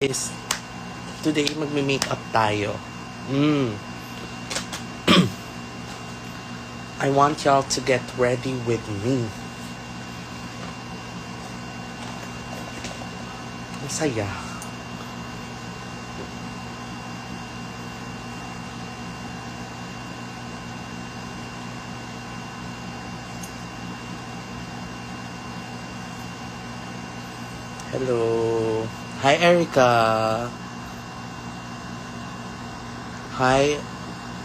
is today magme-makeup tayo. I want y'all to get ready with me. Ang saya. Hello. Hi, Erica. Hi.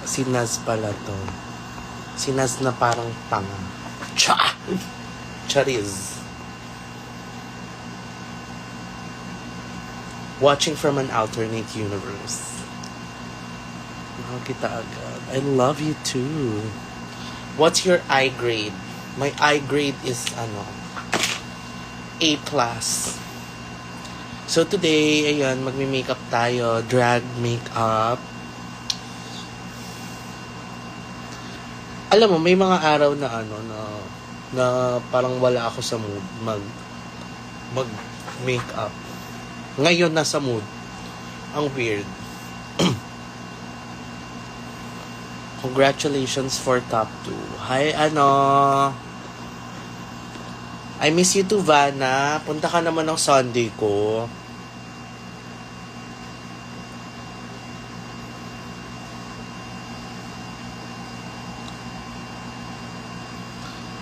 Si Naz pala to. Si Naz na parang tanga. Cha! Chariz. Watching from an alternate universe. Nakakita agad. I love you too. What's your eye grade? My eye grade is A+. So today, ayan, magme-makeup tayo. Drag makeup. Alam mo, may mga araw na na parang wala ako sa mood mag-makeup. Ngayon nasa mood. Ang weird. Congratulations for top 2. Hi, I miss you too, Vanna. Punta ka naman ng Sunday ko.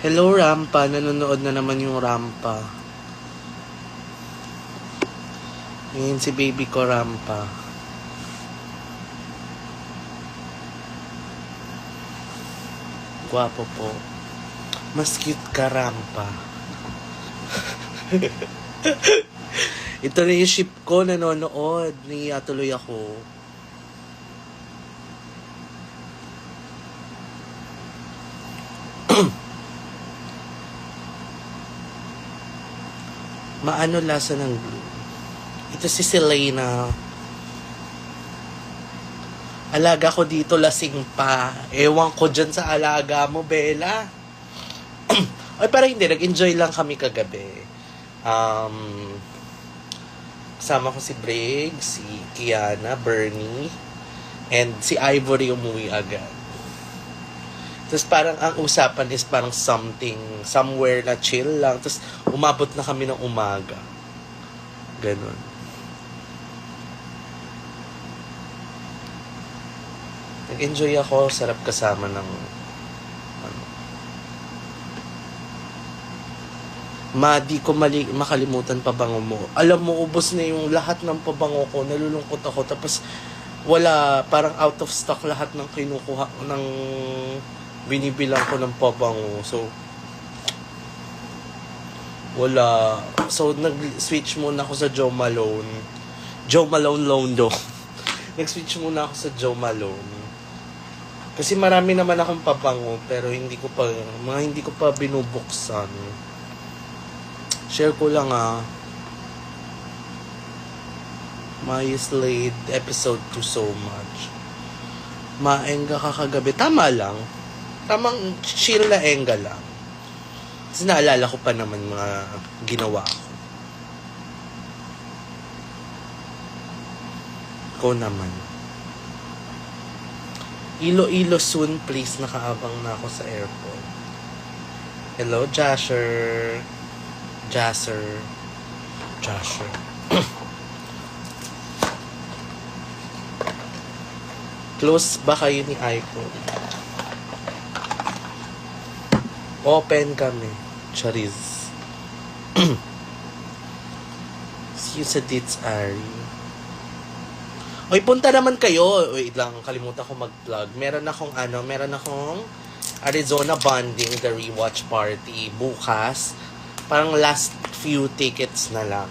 Hello, Rampa. Nanonood na naman yung Rampa. Ngayon si baby ko, Rampa. Gwapo po. Mas cute ka, Rampa. Ito na yung ship ko, nanonood. Tuloy ako. Maano lasa ng glue? Ito si Selena. Alaga ko dito, lasing pa. Ewan ko dyan sa alaga mo, Bella. Ay, pero hindi. Nag-enjoy lang kami kagabi. Kasama ko si Briggs, si Kiana, Bernie, and si Ivory umuwi agad. Tapos parang ang usapan is parang somewhere na chill lang. Tapos umabot na kami ng umaga. Ganon. Nag-enjoy ako. Sarap kasama ng di ko makalimutan pabango mo. Alam mo, ubos na yung lahat ng pabango ko. Nalulungkot ako. Tapos, wala, parang out of stock lahat ng kinukuha, ng binibilang ko ng pabango. So, wala. So, nag-switch muna ako sa Jo Malone. Jo Malone Londo. Nag-switch muna ako sa Jo Malone. Kasi marami naman akong pabango, pero hindi ko pa binubuksan. Share ko lang My Slade episode 2 so much. Maenga ka kagabi. Tama lang. Tamang chill na enga lang. Kasi naalala ko pa naman mga ginawa ko. Ikaw naman. Iloilo soon please. Nakaabang na ako sa airport. Hello, Jasher. Close ba kayo ni iPhone? Open kami. Chariz. See you sa Dits Ari. Oy, punta naman kayo. Wait lang, kalimutan ko mag-plug. Meron akong Arizona Bonding, the rewatch party bukas. Parang last few tickets na lang.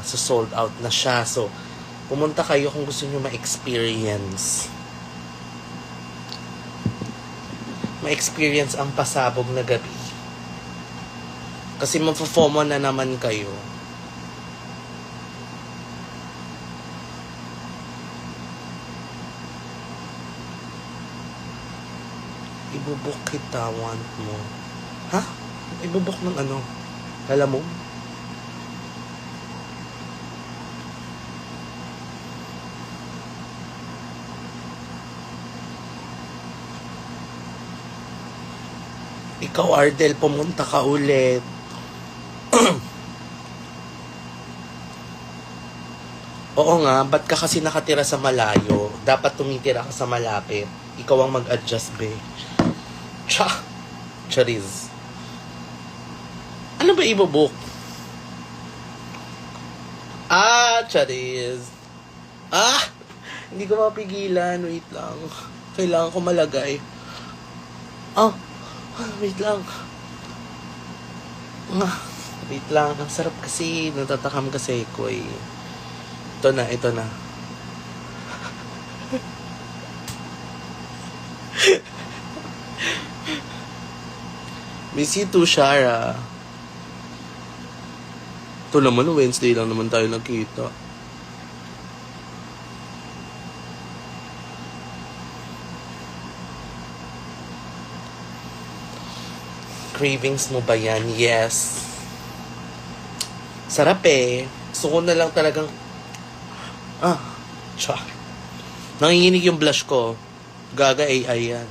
Sold out na siya. So, pumunta kayo kung gusto nyo ma-experience. Ma-experience ang pasabog na gabi. Kasi magpo-FOMO na naman kayo. Ibubok kita, want mo. Ha? Ibubok ng ano? Alam mo? Ikaw, Ardel, pumunta ka ulit. Oo nga, ba't ka kasi nakatira sa malayo? Dapat tumitira ka sa malapit. Ikaw ang mag-adjust, be. Cha! Chariz. Ano ba ibubuk? Chariz. Hindi ko mapigilan. Wait lang. Kailangan ko malagay. Wait lang. Wait lang. Ang sarap kasi. Natatakam kasi ko eh. Ito na. Miss you too, Shara. Ito naman, Wednesday lang naman tayo nagkita. Cravings mo ba yan? Yes. Sarap eh. Gusto ko na lang talagang... Nanginginig yung blush ko. Gaga AI yan.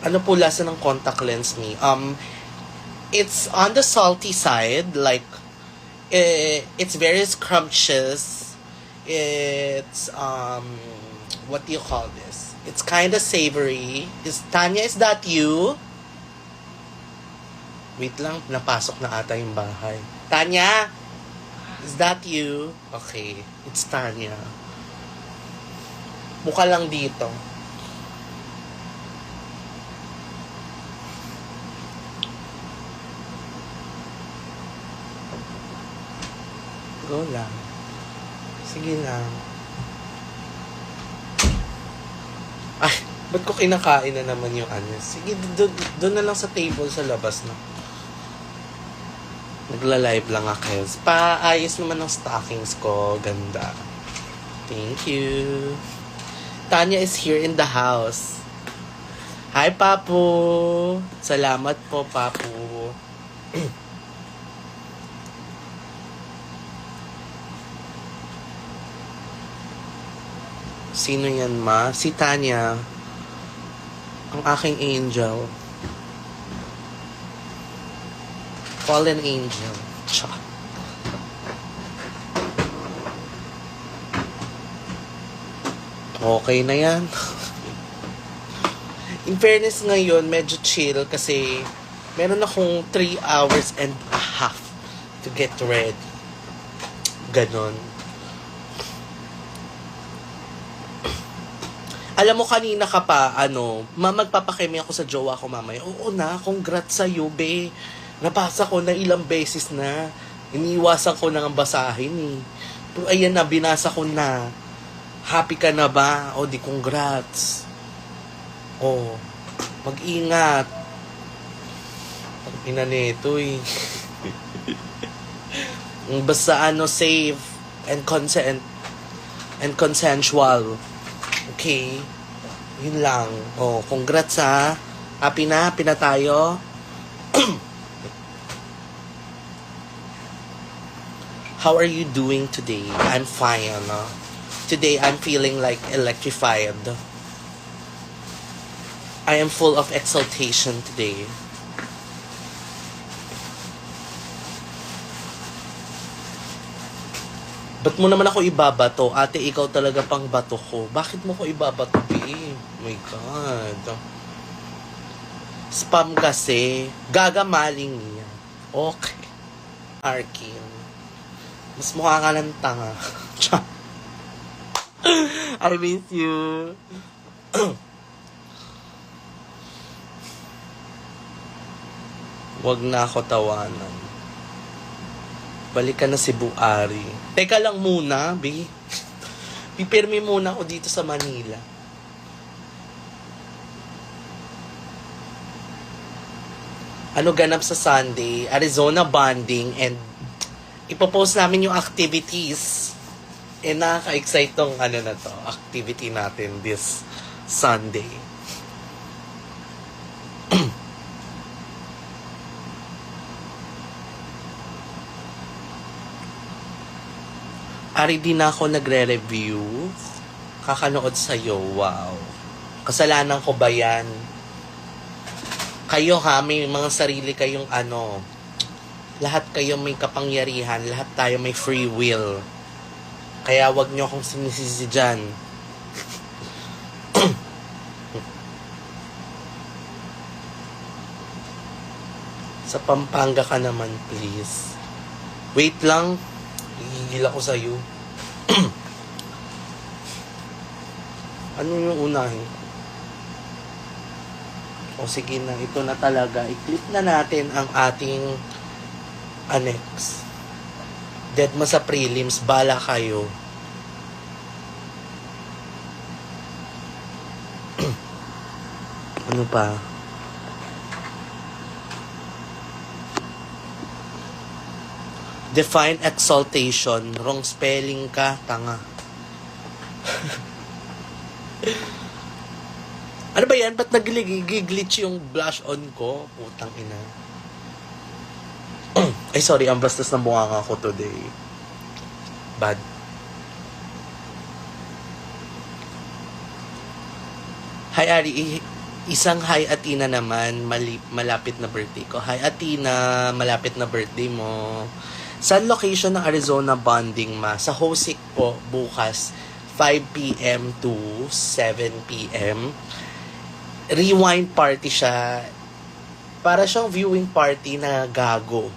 Ano po lasa ng contact lens ni? It's on the salty side. Like, it's very scrumptious. It's, what do you call this? It's kind of savory. Tanya, is that you? Wait lang, napasok na ata yung bahay. Tanya! Is that you? Okay, it's Tanya. Mukha lang dito. Go lang. Sige lang. Ay, ba't ko kinakain na naman yung ano? Sige, doon na lang sa table sa labas na. Nagla-live lang ako. Paayos naman ng stockings ko. Ganda. Thank you. Tanya is here in the house. Hi, Papu. Salamat po, Papu. Sino yan, ma? Si Tanya. Ang aking angel. Fallen angel. Cha. Okay na yan. In fairness ngayon, medyo chill kasi meron akong 3 hours and a half to get ready. Ganon. Alam mo, kanina ka pa, magpapakemi ako sa jowa ko mamaya. Oo na, congrats sa'yo, be. Nabasa ko na ilang beses na. Iniiwasan ko na ang basahin eh. Pero ayan na, binasa ko na. Happy ka na ba? O di congrats. O, mag-ingat. Ang ina nito eh. Basta safe and consensual. Okay? Yun lang. O, congrats ha. Happy na tayo. How are you doing today? I'm fine. Today, I'm feeling like electrified. I am full of exaltation today. Ba't mo naman ako ibabato? Ate, ikaw talaga pang bato ko. Bakit mo ko ibabato, babe? Oh my God. Spam kasi. Gagamaling niya. Okay. Arkin. Mas mukha ka ng tanga. I miss you. Wag na ako tawanan. Balik ka na Cebu, Ari. Teka lang muna, B. Pipirmi muna ako dito sa Manila. Ano ganap sa Sunday? Arizona bonding and ipopost namin yung activities. Nakaka-excite tong activity natin this Sunday. Ari, din ako nagre-review. Kakanood sa'yo. Wow. Kasalanan ko ba yan? Kayo ha, may mga sarili kayong lahat kayo may kapangyarihan, lahat tayo may free will. Kaya wag nyo akong sinisisi dyan. Sa Pampanga ka naman, please. Wait lang. Hihigil ako sa'yo. Ano yung unahin ko? O sige na, ito na talaga. I-click na natin ang ating annex. Dead mo sa prelims, bala kayo. Ano pa? Define exaltation. Wrong spelling ka, tanga. Ano ba yan? Ba't nag-glitch yung blush on ko? Putang ina. Ay, sorry. Ang bastos ng bunganga ko today. Bad. Hi, Ari. Isang hi, Atina naman. Malapit na birthday ko. Hi, Atina. Malapit na birthday mo. Saan location ng Arizona bonding ma? Sa Hosik po, bukas. 5 p.m. to 7 p.m. Rewind party siya. Para siyang viewing party na gago.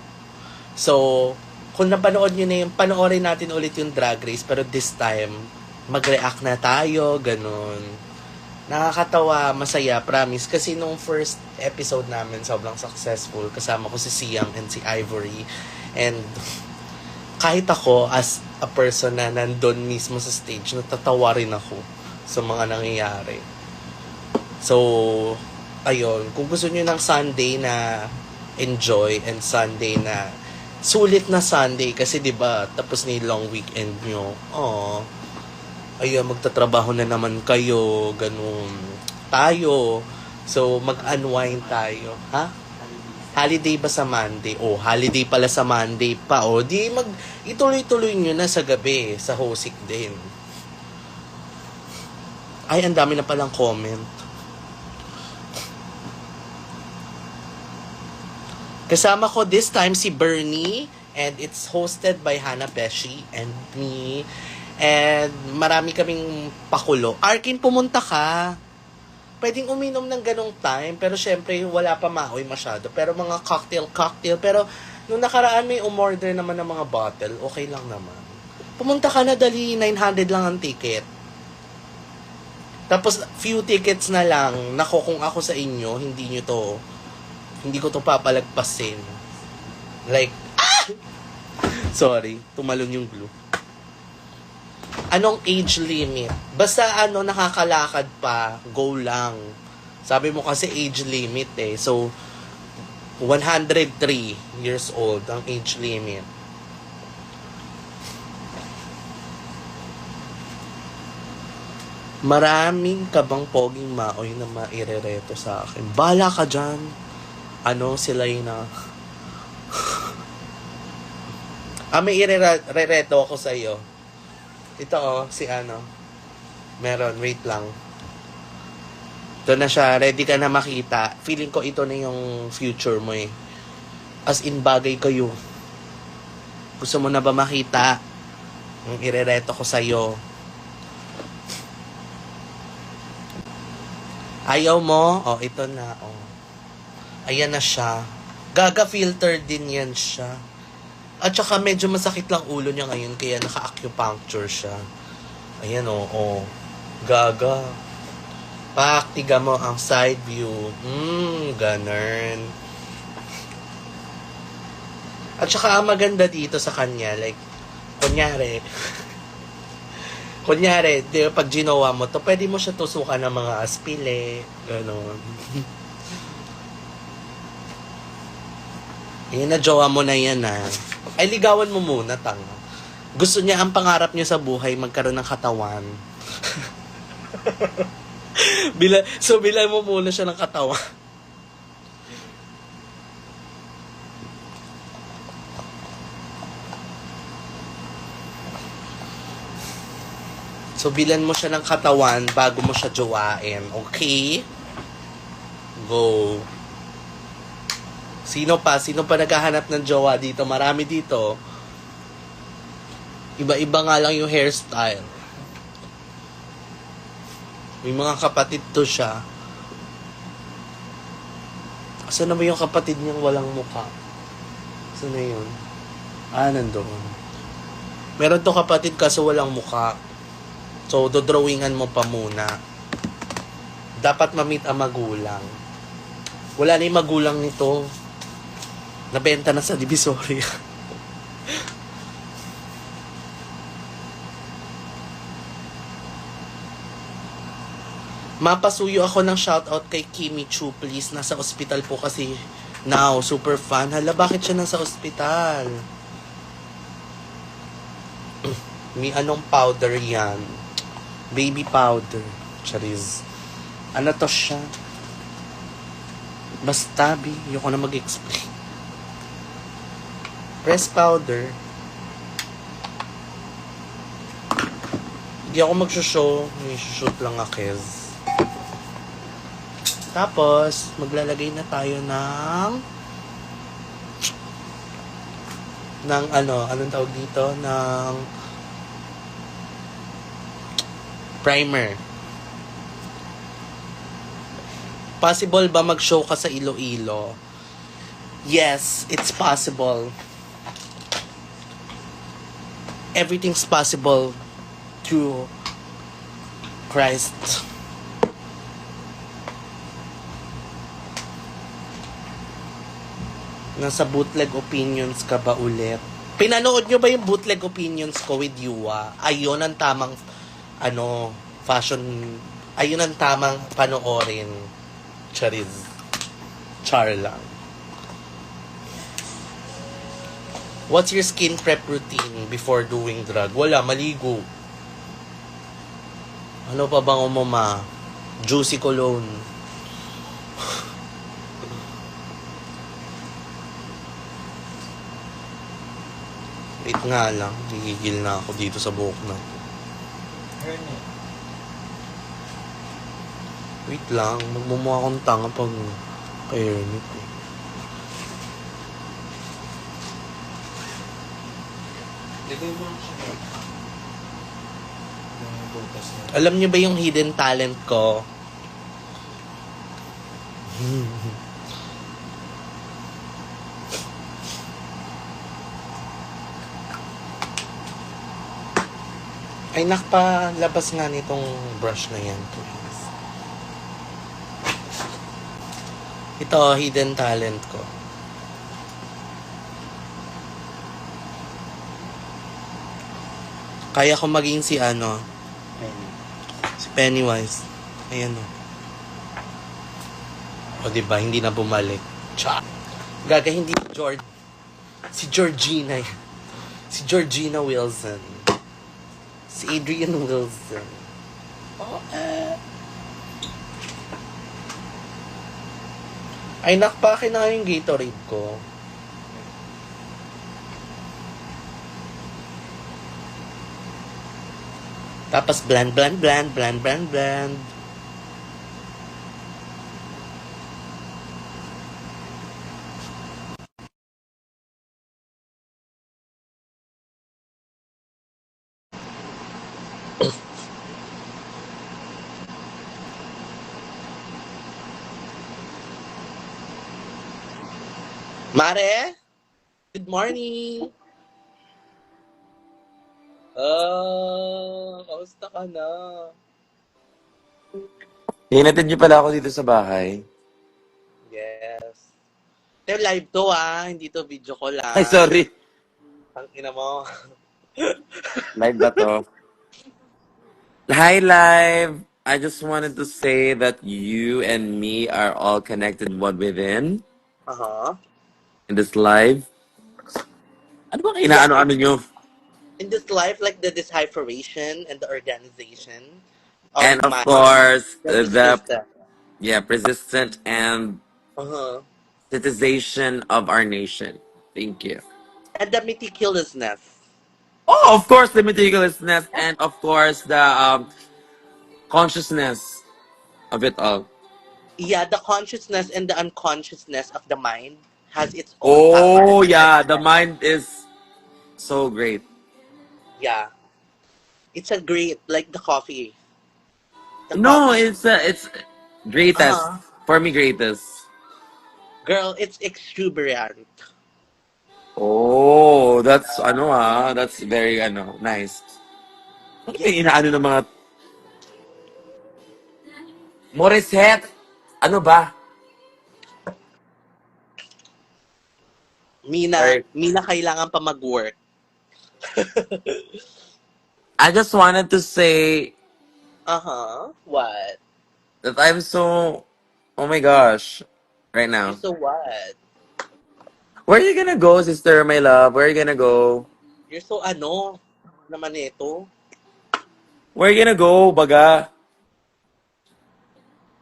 So, kung napanood nyo na yung, panoorin natin ulit yung Drag Race, pero this time, mag-react na tayo, ganun. Nakakatawa, masaya, promise. Kasi nung first episode namin, sobrang successful. Kasama ko si Siam and si Ivory. And kahit ako, as a person na nandun mismo sa stage, natatawa rin ako sa mga nangyayari. So, ayun. Kung gusto nyo ng Sunday na enjoy and Sunday na sulit na Sunday kasi 'di ba tapos na yung long weekend nyo. Ayun, magtatrabaho na naman kayo, ganun. Tayo. So, mag-unwind tayo. Ha? Holiday ba sa Monday? Holiday pala sa Monday pa. Di ituloy-tuloy nyo na sa gabi, sa Hosik din. Ay, ang dami na palang comment. Kasama ko this time si Bernie, and it's hosted by Hannah Beshi and me. And marami kaming pakulo. Arkin, pumunta ka. Pwedeng uminom ng ganong time, pero syempre wala pa maoy masyado. Pero mga cocktail. Pero nung nakaraan may umorder naman ng mga bottle, okay lang naman. Pumunta ka na, dali, 900 lang ang ticket. Tapos few tickets na lang. Nako, kung ako sa inyo, hindi ko to papalagpasin. Like, sorry, tumalon yung glue. Anong age limit? Basta nakakalakad pa, go lang. Sabi mo kasi age limit eh. So, 103 years old ang age limit. Maraming kabang poging maoy na mairereto sa akin. Bala ka dyan. Sila yun na. May irereto ako sa iyo. Ito si meron, wait lang. Ito na siya, ready ka na makita. Feeling ko ito na yung future mo eh. As in, bagay kayo. Gusto mo na ba makita? Yung irereto ko sa'yo. Ayaw mo? Ito na, Ayan na siya. Gaga filter din yan siya. At saka medyo masakit lang ulo niya ngayon kaya naka-acupuncture siya. Ayan Gaga. Paktiga mo ang side view. Ganun. At saka ang maganda dito sa kanya, like, kunyari, pag ginawa mo to, pwede mo siya tusukan ng mga aspile. Ganun. Na-jowa mo na yan Ay, ligawan mo muna, tanga. Gusto niya, ang pangarap niya sa buhay, magkaroon ng katawan. Bilan mo muna siya ng katawan. So, bilan mo siya ng katawan bago mo siya jowain. Okay? Go. Sino pa? Sino pa naghahanap ng jowa dito? Marami dito. Iba-iba nga lang yung hairstyle. May mga kapatid to siya. Asan na ba yung kapatid niyang walang mukha? Saan na yun? Ah, nandoon. Meron to kapatid kaso walang mukha. So, dodrawingan mo pa muna. Dapat ma-meet ang magulang. Wala na yung magulang nito. Nabenta na sa Divisoria. Mapasuyo ako ng shoutout kay Kimi Chu, please. Nasa ospital po kasi now. Super fan. Hala, bakit siya nasa ospital? May anong powder yan? Baby powder. Charis. Ano to siya? Basta, bi. Ayoko na mag-explain. Press powder. Hindi ako mag-show. May shoot lang akez. Tapos, maglalagay na tayo ng anong tawag dito? Ng primer. Possible ba mag-show ka sa Iloilo? Yes, it's possible. Everything's possible through Christ. Nasa bootleg opinions ka ba ulit? Pinanood nyo ba yung bootleg opinions ko with Yua? Ayun ang tamang, fashion, ayun ang tamang panoorin. Chariz. Char lang. What's your skin prep routine before doing drug? Wala, maligo. Ano pa bang umama? Juicy cologne. Wait nga lang, gigigil na ako dito sa buhok na. Wait lang, magmumukha akong tanga pag hairnet eh. Alam niyo ba yung hidden talent ko? Ay, nakapalabas nga nitong brush na yan, please. Ito, hidden talent ko. Kaya ko maging si si Pennywise. Ayan o. O diba, hindi na bumalik. Cha! Gaga, hindi si Georgina. Si Georgina Wilson. Si Adrian Wilson. Oh, Ay, nakpakin na yung Gatorade ko. Tapos bland. Mare? Good morning! Kamusta ka na? Hinatid niyo pala ako dito sa bahay. Yes. Pero live to hindi to video ko Ay, lang. sorry. Ang ina mo. Live ba to? Hi, live! I just wanted to say that you and me are all connected one within Uh-huh. in this live. Ano bang Yeah, inaano-ano nyo? in this life, like the decipheration and the organization of And of my course, nervous the system. persistent and Uh-huh. citizenization of our nation. Thank you. And the meticulousness. Oh, of course, the meticulousness and of course the consciousness of it all. Yeah, the consciousness and the unconsciousness of the mind has its own factor. Oh yeah, the mind is so great. Yeah, it's a great like the coffee. The No, coffee. it's greatest Uh-huh. for me. Greatest. Girl, it's exuberant. Oh, that's that's very nice. Ano ba yung Yeah. inaano ng mga Morissette? Ano ba? Sorry. Mina kailangan pa mag-work. I just wanted to say Uh-huh. What? that I'm so, oh my gosh, right You now. so what? Where are you gonna go, sister, my love? Where are you gonna go? You're so naman ito. Where are you gonna go, baga?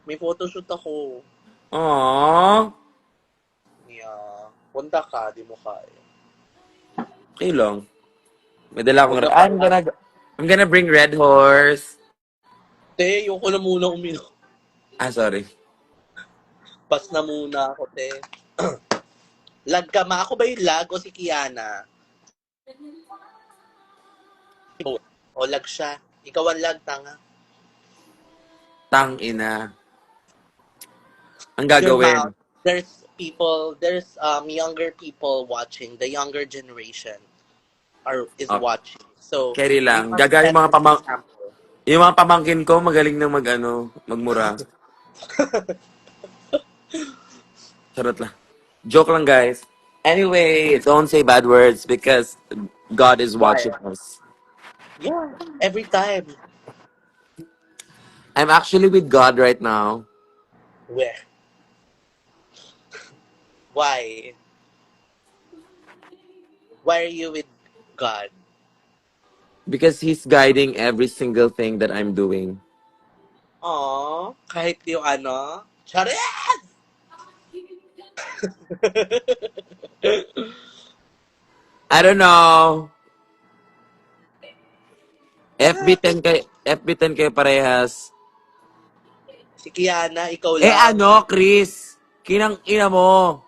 May photoshoot ako. Aww. Yeah. Punta ka, di mo kaya. Okay lang. May dala akong, Huwag ka I'm pala. gonna bring Red Horse. Te, yung ko na muna uminom. Ah, sorry. Pas na muna ako, te. Lag ka ma. Ako ba yung lag o si Kiana? O lag siya. Ikaw ang lag, tanga. Tang ina. Ang Your gagawin. mouth. There's younger people watching. The younger generation is Oh, watching. So, carry you lang. must Gaga set an example. yung mga pamangkin ko magaling nang magmura. Charot lang. Joke lang, guys. Anyway, don't say bad words because God is Why? watching us. Yeah. Every time. I'm actually with God right now Where? Why? Why are you with God? because He's guiding every single thing that I'm doing. Aww. Kahit yung Charis! I don't know. Bakit? FB10 kayo parehas. Si Kiana, ikaw Eh lang. ano, Chris? Kinang ina mo.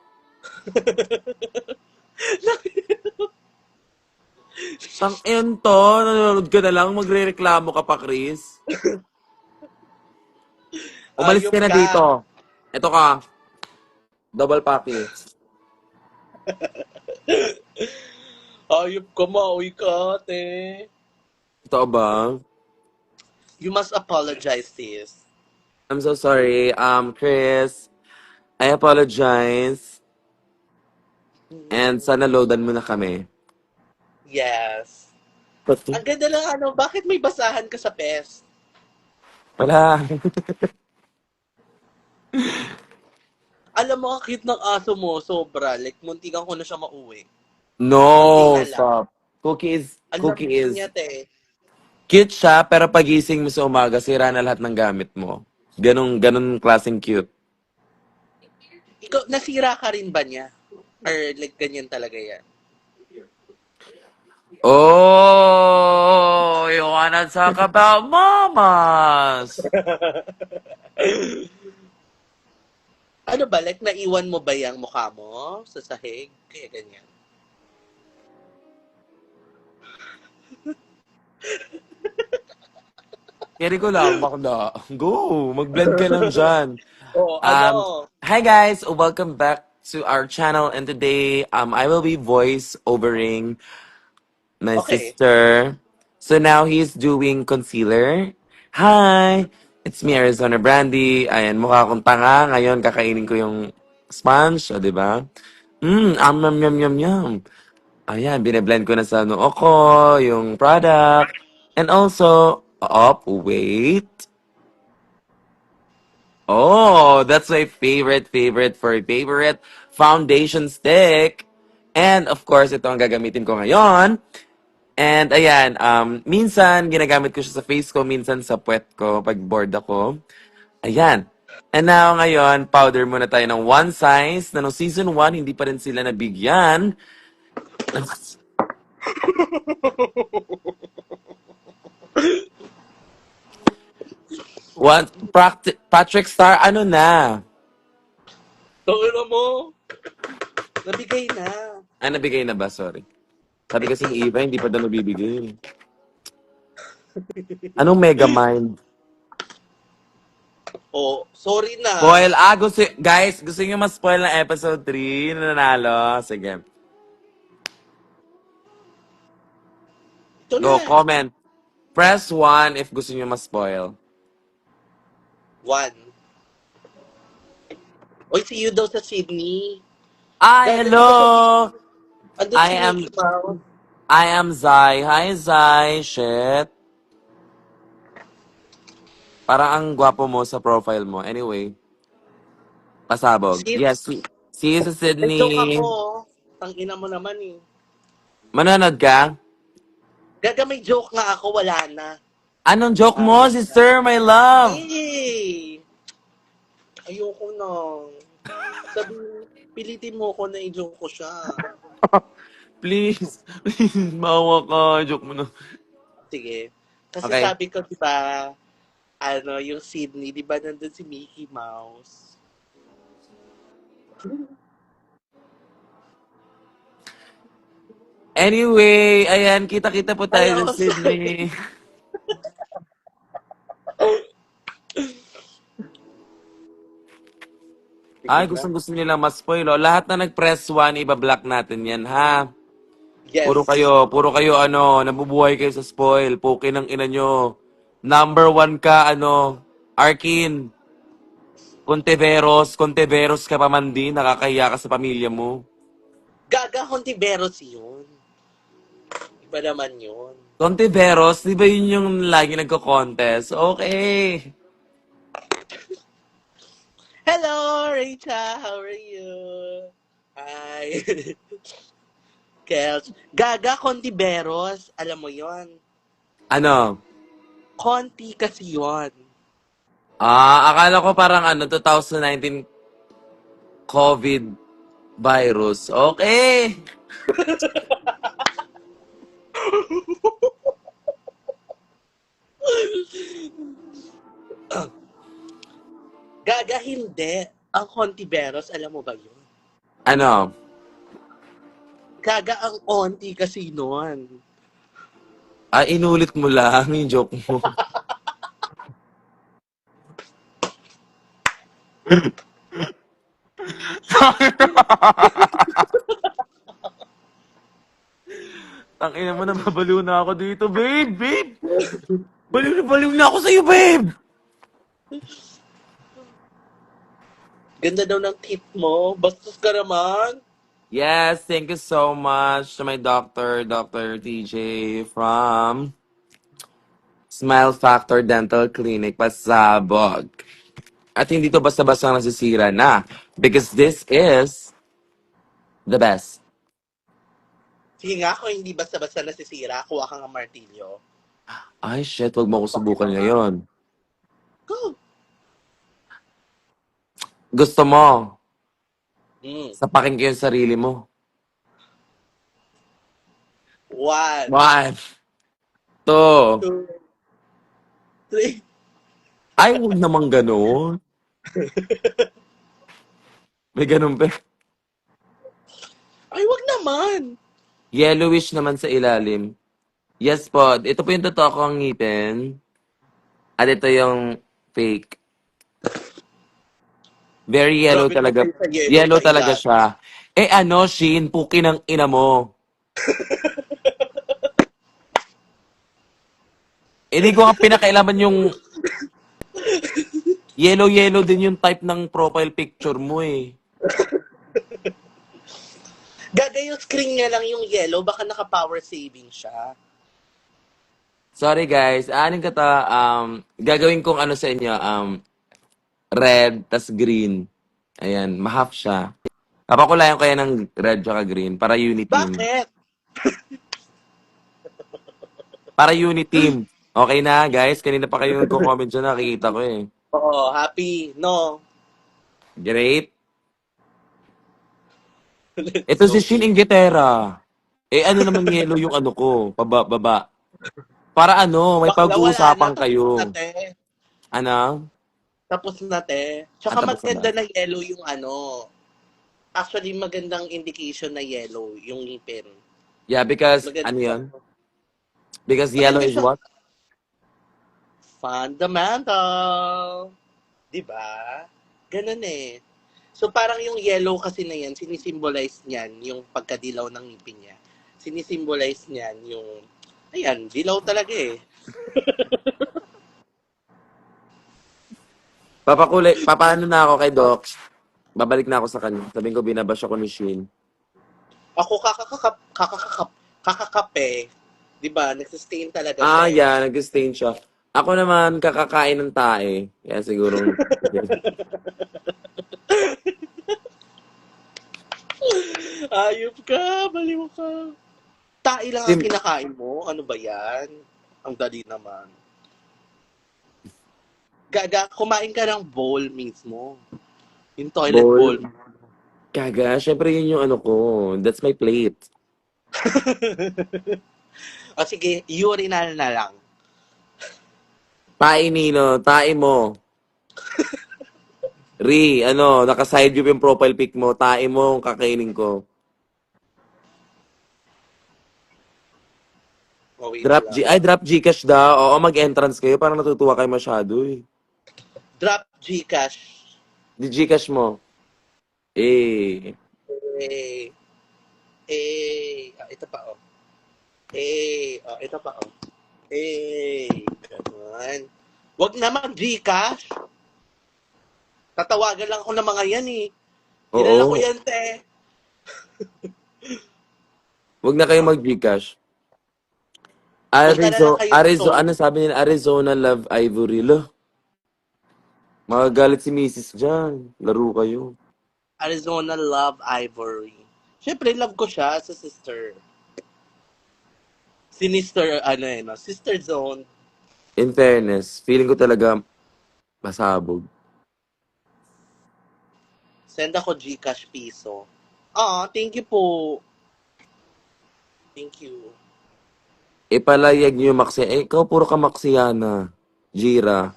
Tang to, nanonood ka na lang, magrereklamo ka pa, Chris. Umalis Ayop ka na ka. dito. Ito ka, double paki. Ayop ka, mauwi ka, ate. Ito ba? You must apologize, sis. I'm so sorry. Chris, I apologize. And sana loadan mo na kami. Yes. Pati? Ang ganda lang bakit may basahan ka sa pes? Wala. Alam mo, ang cute ng aso mo, sobra. Like, muntikan ko na siya mauwi. One day No, na lang. stop. Ang Cookie lambing is niya, te. cute siya, pero pagising mo sa umaga, sira na lahat ng gamit mo. Ganun klaseng cute. Ikaw, nasira ka rin ba niya? Or like, ganyan talaga yan? Oh, you wanna talk about mamas? Ano ba, like, naiwan mo ba yung mukha mo sa sahig? Kaya ganyan. Carry ko lang, bakla. Go, mag-blend ka lang dyan. Oo, Um, Hi guys, welcome back to our channel, and today I will be voice overing my Okay. sister. So now he's doing concealer. Hi, it's me, Arizona Brandy. Ayan, mukha akong tanga. Ngayon, kakainin ko yung sponge, o, di ba? Yum, yum, yum, yum. Ayan, bine-blend ko na sa noo ko, yung product. And also, wait. Oh, that's my favorite foundation stick. And of course, ito ang gagamitin ko ngayon. And ayan, minsan ginagamit ko siya sa face ko, minsan sa puwet ko pag bored ako. Ayan. And now ngayon, powder muna tayo ng one size na nung season 1, hindi pa rin sila nabigyan. Patrick Star, ano na? Tawin mo. Nabigay na. Ah, nabigay na ba? Sorry. Sabi kasi ni Eva, hindi pa daw nabibigay. Anong Megamind? Oh, sorry na. Spoil. Guys, gusto niyo mas-spoil ng episode 3 na nanalo? Sige. Ito na. Go, comment. Press 1 if gusto niyo mas-spoil. 1. Oy, see you daw sa Sydney. Ay, Gagawin ko sa hello! andun I si am, Mickey Mouse. I am Zai. Hi, Zai. Shit. Parang ang gwapo mo sa profile mo. Anyway, pasabog. See, Yes, see you sa may joke ako. Sydney. Oh. Tangina mo naman eh. Manonood ka? Gaga may joke nga ako, wala na. Anong joke mo, Ayos na. sister, my love? Eh! Ayoko na. Sabi, pilitin mo ko na i-joke ko siya. Please, please, maawa ka. Joke mo na. Sige. Kasi Okay. sabi ko, di ba, ano, yung Sydney, di ba nandun si Mickey Mouse? Anyway, ayan, kita-kita po tayo sa Ayoko sa... Sydney. Sige Ay, na. gustong-gusto nyo lang ma-spoil, oh. Lahat na nag-press 1, iba-block natin yan, ha? Yes. Puro kayo, ano, nabubuhay kayo sa spoil. Puki ng ina nyo. Number 1 ka, ano, Arkin. Conteveros ka pa man din, nakakahiya ka sa pamilya mo. Gaga Hontiveros yun. Iba naman yun. Conteveros, di ba yun yung lagi nagko-contest? Okay. Hello, Rachel. How are you? Hi. Kels. Gaga Contiveros. Alam mo yon. Ano? Conti kasi yon. Ah, akala ko parang ano, 2019 COVID virus. Okay. Gaga hindi. Ang Contiveros, alam mo ba yun? Ano? Gaga ang onti kasi nun. Ah, inulit mo lang yung joke mo. Tangina mo, nababaliw na ako dito, babe! Babe! Baliw na ako sa'yo, babe! Ganda daw ng tip mo. Bastos ka naman. Yes, thank you so much to my doctor, Dr. TJ from Smile Factor Dental Clinic, Pasabog. At hindi to basta-basta nasisira na. Because this is the best. Sige nga, kung hindi basta-basta nasisira, kuha ka ng martilyo. Ay, shit, wag mo ako subukan ngayon. Go! Gusto mo, Mm. sapakin ko yung sarili mo. 1, 1, 2. 2, 3. Ay, huwag naman ganun. May ganun pa. Ay, wag naman. Yellowish naman sa ilalim. Yes po, ito po yung totoo kong ngipin. At ito yung fake. Very yellow Grabe naman talaga. kayo sa yellow Yellow sa talaga ilan. siya. Eh ano, Shin, puki ng ina mo. Eh di ko nga pinakailaman yung yellow din yung type ng profile picture mo eh. Gaga yung screen niya lang yung yellow, baka naka-power saving siya. Sorry guys, anin ka ta, gagawin kong ano sa inyo, red, tas green. Ayan, ma-half siya. Papakulayan ko yan ng red tsaka green para unity team. Bakit? Para unity team. Okay na, guys? Kanina pa kayo nagko-comment dyan, nakikita ko eh. Oo, happy. No. Great. Let's Ito go. si Shin Inglaterra. Eh, ano naman yellow yung ano ko? Baba. Para ano, may Bakla wala na, pag-uusapan tapos na kayo. te. Ano? Tapos na, te. Tsaka Tapos na ba? maganda na yellow yung ano. Actually, magandang indication na yellow yung ngipin. Yeah, because, Maganda ano siya. yun? Because yellow Maganda is siyang what? fundamental. 'Di ba? Ganun eh. So parang yung yellow kasi na yan, sinisimbolize niyan yung pagkadilaw ng ngipin niya. Sinisimbolize niyan yung, ayan, dilaw talaga eh. Papaano na ako kay Doc? Babalik na ako sa kanya. Sabihin ko, binabash ako ni Shin. Ako kakakape. 'Di ba? Nagsustain talaga siya Ah, eh. yeah, nag-stain siya. Ako naman, kakakain ng tae. Kaya siguro, Ayop ka, baliw ka. Tae lang ang Sim, kinakain mo? Ano ba yan? Ang dali naman. Gaga, kumain ka ng bowl mismo. Yung toilet bowl. bowl. Kaga, syempre yun yung ano ko. That's my plate. O sige, urinal na lang. Tae Nino, tae mo. Ano, naka-side view yung profile pic mo. Tae mo ang kakainin ko. O wait lang. Drop Gcash daw. Oo, mag-entrance kayo. Parang natutuwa kayo masyado eh. Drop Gcash. Di Gcash mo. Eh. Eh, ito pa oh. Ito pa oh. Ganun. Wag naman Gcash. Tatawagan lang ako ng mga yan eh. Kilala ko Oo. yan, te. Wag na kayo mag-Gcash. Punta na lang kayo sa Ano Sony. sabi nila? Arizona Love Ivory. Lo, magagalit si Mrs. dyan. Laro kayo. Arizona Love Ivory. Siyempre, love ko siya sa sister. Sinister, ano eh, no? Sister Zone. In fairness, feeling ko talaga masabog. Send ako Gcash piso. Ah, thank you po. Thank you. Ipalayag niyo yung Maxi. Eh, ikaw puro ka Maxiana. Jira.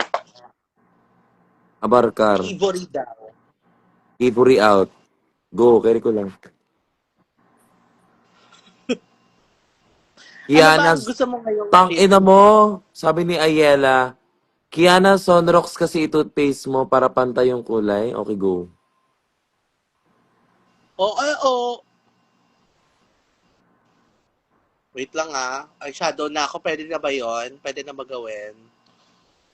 Abarkar. Ivory daw. Ivory out. Go, carry ko lang. Ano ba Kiana, ang gusto mo ngayong tang shift? ina mo. Sabi ni Ayela. Kiana, Sunrox kasi i-toothpaste mo para pantay yung kulay. Okay, go. Oo. Wait lang ah. Ay, shadow na ako. Pwede na ba yon? Pwede na ba gawin?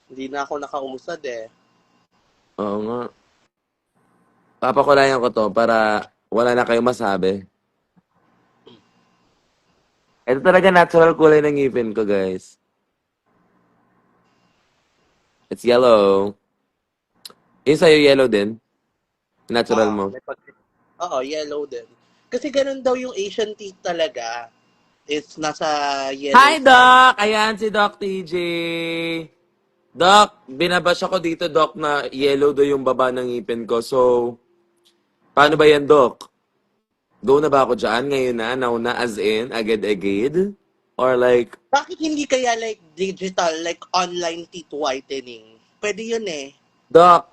Hindi na ako nakausad eh. Oo nga. Papakulayan ko to para wala na kayong masabi. Ito talaga natural kulay ng ngipin ko, guys. It's yellow. Yung sa'yo yellow din? Natural mo. May pag... Oo, yellow din. Kasi ganun daw yung Asian teeth talaga. It's nasa yellow Hi, side. Doc! Ayan si Doc TJ. Doc, binabash ako dito, Doc, na yellow daw yung baba ng ngipin ko. So, paano ba yan, Doc? Go na ba ako dyan ngayon na? Now na as in, agad-agad? Or like, Bakit hindi kaya like digital, like online teeth whitening? Pwede yun eh. Doc,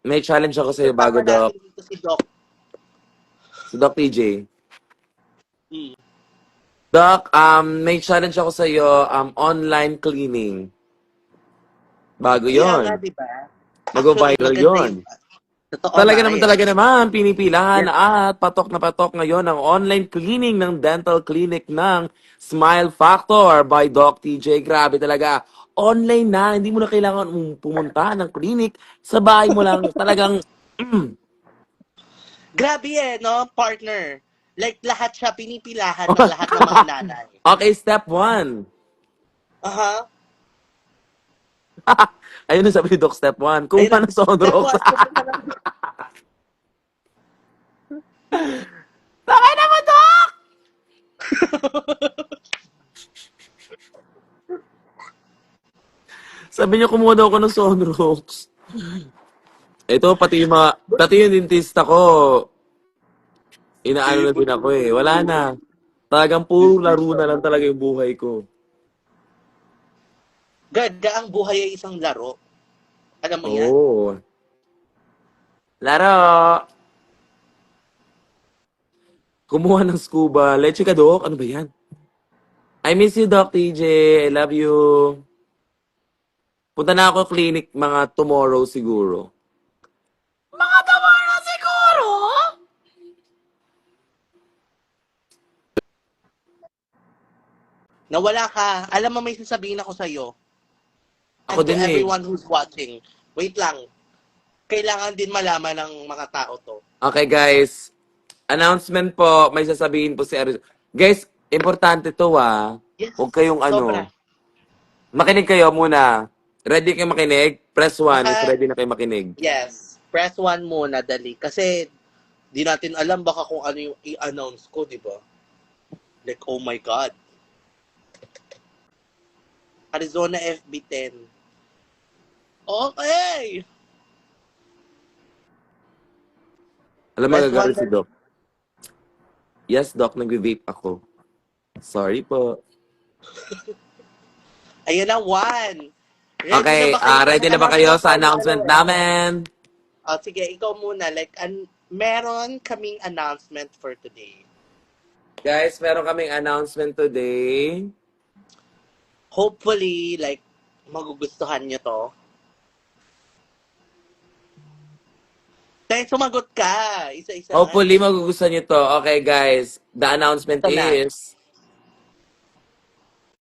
may challenge ako sa'yo bago, Kasama Doc. natin dito si Doc. Si Doc TJ. Hmm. Doc, may challenge ako sa'yo, online cleaning. Bago Kaya nga, yon. di ba? Actually, Mag-viral maganda yon. yung... Totoo Talaga yan. naman, pinipilahan Yes. at patok na patok ngayon ang online cleaning ng dental clinic ng Smile Factor by Doc TJ. Grabe talaga. Online na, hindi mo na kailangan pumunta ng clinic. Sa bahay mo lang talagang, Grabe eh, no, partner? Like, lahat siya pinipilahan ng lahat ng mga nanay. okay, step one. Aha. Ayun na sabi ni Doc, step one. Ayun Kumuha na. ng Step Sonrox. 1, pumunta ng... Sakay na mo, Doc! Sabi niya, kumuha daw ako ng Sonrox. Ito, pati yung dentista ko, inaano na din ako eh. Wala na. Talagang puro laro na lang talaga yung buhay ko. Gaga, ang buhay ay isang laro. Alam mo yan? Oh. Laro! Kumuha ng scuba. Leche ka, Dok? Ano ba yan? I miss you, Doc TJ. I love you. Punta na ako clinic mga tomorrow siguro. Mga tomorrow siguro? Nawala ka. Alam mo, may sasabihin ako sa'yo. Ako And to din eh. everyone who's watching. Wait lang. Kailangan din malaman ng mga tao to. Okay, guys. Announcement po. May sasabihin po si Aris. Guys, importante to ah. Yes. Huwag kayong Sobra. Makinig kayo muna. Ready kayo makinig? Press 1 if Baka, ready na kayo makinig. yes. Press 1 muna, dali. Kasi, di natin alam baka kung ano yung i-announce ko, di ba? Like, oh my God. Arizona FB10. Okay! Alam mo, Press 1, magagalit si dali. Doc. Yes, Doc, nag-vape ako. Sorry po. Ayan na, 1. Okay, ready na ba kayo sa announcement namin? Sige, ikaw muna. Like, meron kaming announcement for today. Guys, meron kaming announcement today. Hopefully, like, magugustuhan nyo to. Tay, sumagot ka. Isa-isa nga Hopefully, eh. magugustuhan nyo to. Okay, guys. The announcement Ito na. is...